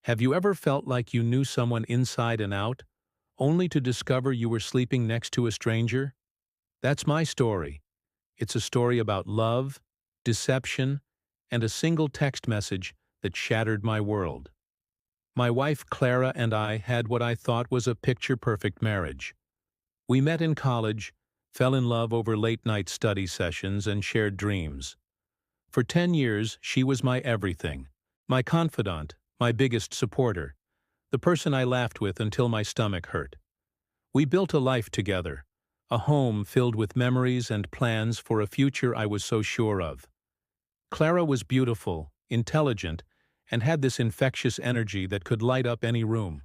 Have you ever felt like you knew someone inside and out, only to discover you were sleeping next to a stranger? That's my story. It's a story about love, deception, and a single text message that shattered my world. My wife Clara and I had what I thought was a picture-perfect marriage. We met in college, fell in love over late-night study sessions, and shared dreams. For 10 years, she was my everything, my confidant, my biggest supporter, the person I laughed with until my stomach hurt. We built a life together, a home filled with memories and plans for a future I was so sure of. Clara was beautiful, intelligent, and had this infectious energy that could light up any room.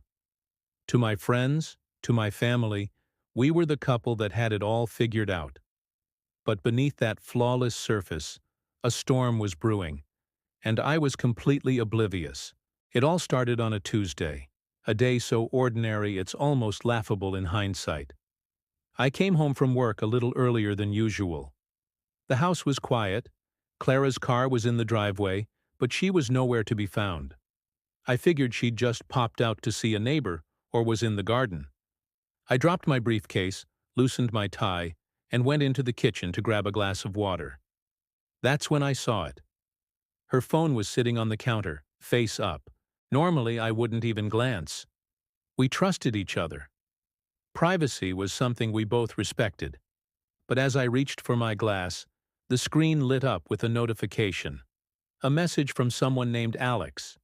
To my friends, to my family, we were the couple that had it all figured out. But beneath that flawless surface, a storm was brewing, and I was completely oblivious. It all started on a Tuesday, a day so ordinary it's almost laughable in hindsight. I came home from work a little earlier than usual. The house was quiet, Clara's car was in the driveway, but she was nowhere to be found. I figured she'd just popped out to see a neighbor or was in the garden. I dropped my briefcase, loosened my tie, and went into the kitchen to grab a glass of water. That's when I saw it. Her phone was sitting on the counter, face up. Normally, I wouldn't even glance. We trusted each other. Privacy was something we both respected. But as I reached for my glass, the screen lit up with a notification. A message from someone named Alex.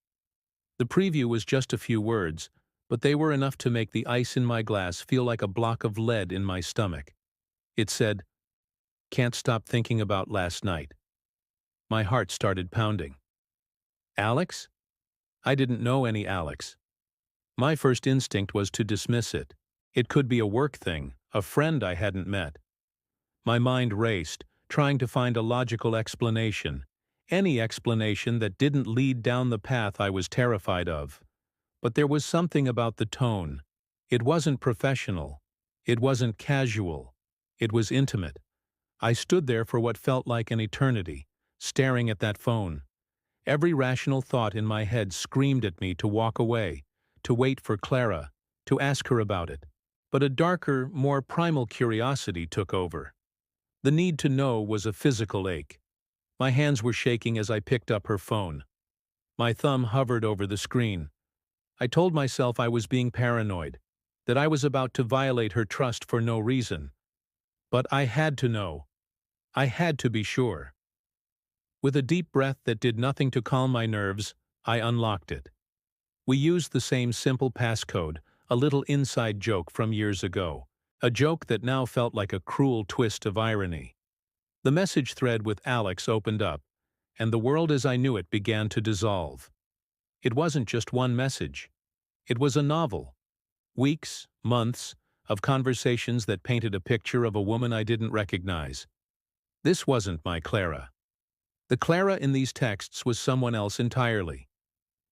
The preview was just a few words, but they were enough to make the ice in my glass feel like a block of lead in my stomach. It said, "Can't stop thinking about last night." My heart started pounding. Alex? I didn't know any Alex. My first instinct was to dismiss it. It could be a work thing, a friend I hadn't met. My mind raced, trying to find a logical explanation, any explanation that didn't lead down the path I was terrified of. But there was something about the tone. It wasn't professional. It wasn't casual. It was intimate. I stood there for what felt like an eternity, staring at that phone. Every rational thought in my head screamed at me to walk away, to wait for Clara, to ask her about it. But a darker, more primal curiosity took over. The need to know was a physical ache. My hands were shaking as I picked up her phone. My thumb hovered over the screen. I told myself I was being paranoid, that I was about to violate her trust for no reason. But I had to know. I had to be sure. With a deep breath that did nothing to calm my nerves, I unlocked it. We used the same simple passcode, a little inside joke from years ago, a joke that now felt like a cruel twist of irony. The message thread with Alex opened up, and the world as I knew it began to dissolve. It wasn't just one message. It was a novel. Weeks, months, of conversations that painted a picture of a woman I didn't recognize. This wasn't my Clara. The Clara in these texts was someone else entirely.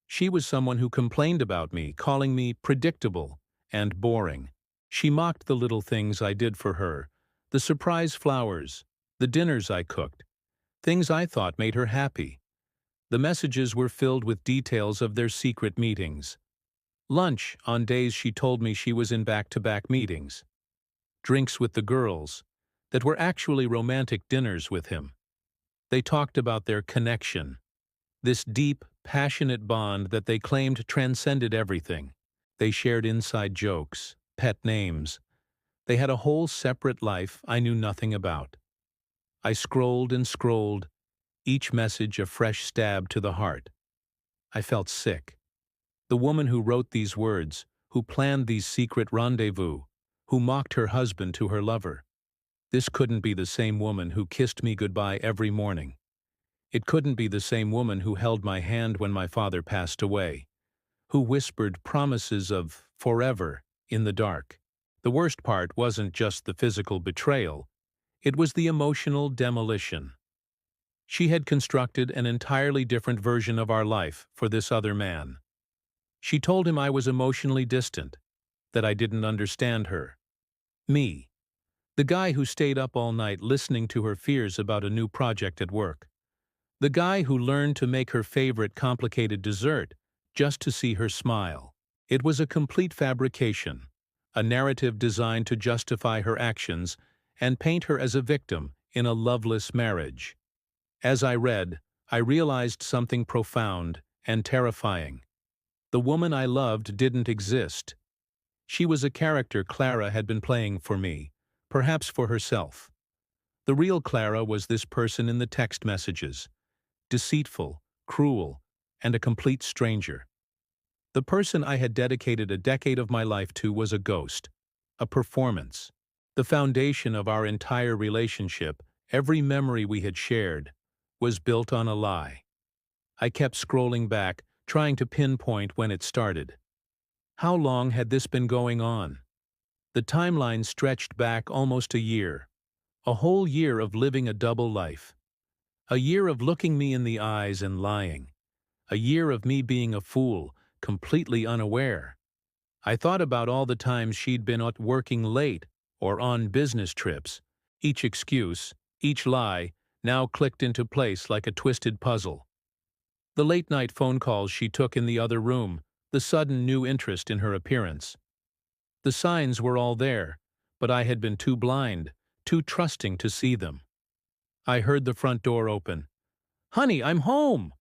She was someone who complained about me, calling me predictable and boring. She mocked the little things I did for her, the surprise flowers, the dinners I cooked, things I thought made her happy. The messages were filled with details of their secret meetings. Lunch on days she told me she was in back-to-back meetings. Drinks with the girls, that were actually romantic dinners with him. They talked about their connection, this deep, passionate bond that they claimed transcended everything. They shared inside jokes, pet names. They had a whole separate life I knew nothing about. I scrolled and scrolled, each message a fresh stab to the heart. I felt sick. The woman who wrote these words, who planned these secret rendezvous, who mocked her husband to her lover. This couldn't be the same woman who kissed me goodbye every morning. It couldn't be the same woman who held my hand when my father passed away, who whispered promises of forever in the dark. The worst part wasn't just the physical betrayal, it was the emotional demolition. She had constructed an entirely different version of our life for this other man. She told him I was emotionally distant, that I didn't understand her. Me, the guy who stayed up all night listening to her fears about a new project at work. The guy who learned to make her favorite complicated dessert just to see her smile. It was a complete fabrication, a narrative designed to justify her actions and paint her as a victim in a loveless marriage. As I read, I realized something profound and terrifying. The woman I loved didn't exist. She was a character Clara had been playing for me, perhaps for herself. The real Clara was this person in the text messages, deceitful, cruel, and a complete stranger. The person I had dedicated a decade of my life to was a ghost, a performance. The foundation of our entire relationship, every memory we had shared, was built on a lie. I kept scrolling back, trying to pinpoint when it started. How long had this been going on? The timeline stretched back almost a year. A whole year of living a double life. A year of looking me in the eyes and lying. A year of me being a fool, completely unaware. I thought about all the times she'd been out working late or on business trips. Each excuse, each lie, now clicked into place like a twisted puzzle. The late-night phone calls she took in the other room, the sudden new interest in her appearance. The signs were all there, but I had been too blind, too trusting to see them. I heard the front door open. "Honey, I'm home!"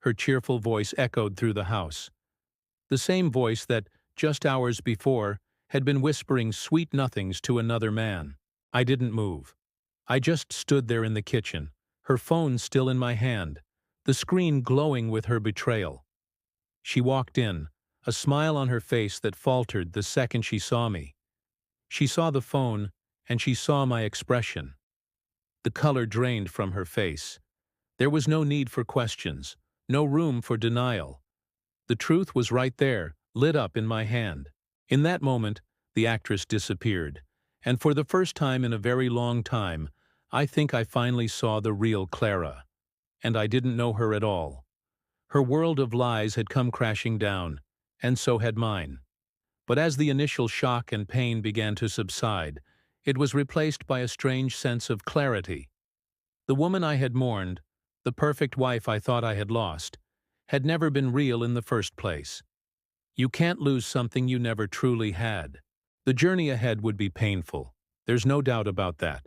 Her cheerful voice echoed through the house. The same voice that, just hours before, had been whispering sweet nothings to another man. I didn't move. I just stood there in the kitchen, her phone still in my hand, the screen glowing with her betrayal. She walked in, a smile on her face that faltered the second she saw me. She saw the phone, and she saw my expression. The color drained from her face. There was no need for questions, no room for denial. The truth was right there, lit up in my hand. In that moment, the actress disappeared, and for the first time in a very long time, I think I finally saw the real Clara. And I didn't know her at all. Her world of lies had come crashing down, and so had mine. But as the initial shock and pain began to subside, it was replaced by a strange sense of clarity. The woman I had mourned, the perfect wife I thought I had lost, had never been real in the first place. You can't lose something you never truly had. The journey ahead would be painful. There's no doubt about that.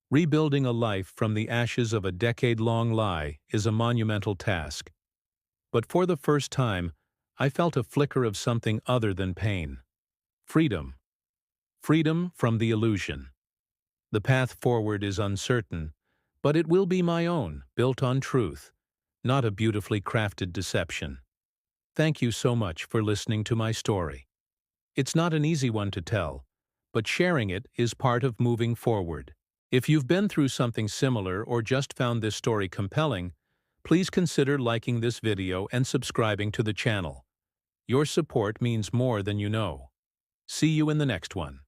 Rebuilding a life from the ashes of a decade-long lie is a monumental task. But for the first time, I felt a flicker of something other than pain. Freedom. Freedom from the illusion. The path forward is uncertain, but it will be my own, built on truth, not a beautifully crafted deception. Thank you so much for listening to my story. It's not an easy one to tell, but sharing it is part of moving forward. If you've been through something similar or just found this story compelling, please consider liking this video and subscribing to the channel. Your support means more than you know. See you in the next one.